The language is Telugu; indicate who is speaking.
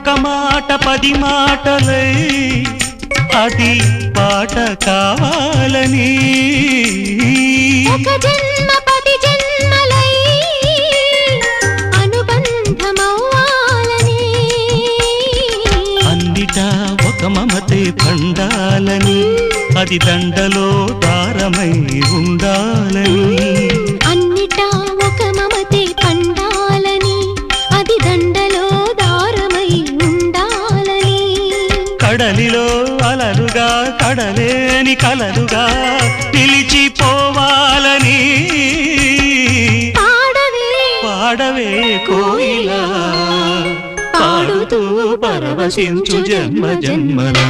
Speaker 1: ఒక మాట 10 మాటలై అది పాట కావాలని
Speaker 2: ఒక జన్మ 10 జన్మలై అనుబంధమవ్వాలని
Speaker 1: అన్నిటా ఒక మమతే పండాలని అది దండలో దారమై ఉండాలని
Speaker 2: అన్నిటా ఒక మమతే పండాలని అది దండలో దారమై ఉండాలని
Speaker 1: కడలిలో అలలుగా కడలేని కలలుగా నిలిచిపోవాలని పాడవే కోయిలా పాడుతూ పరవశించు జన్మ జన్మలా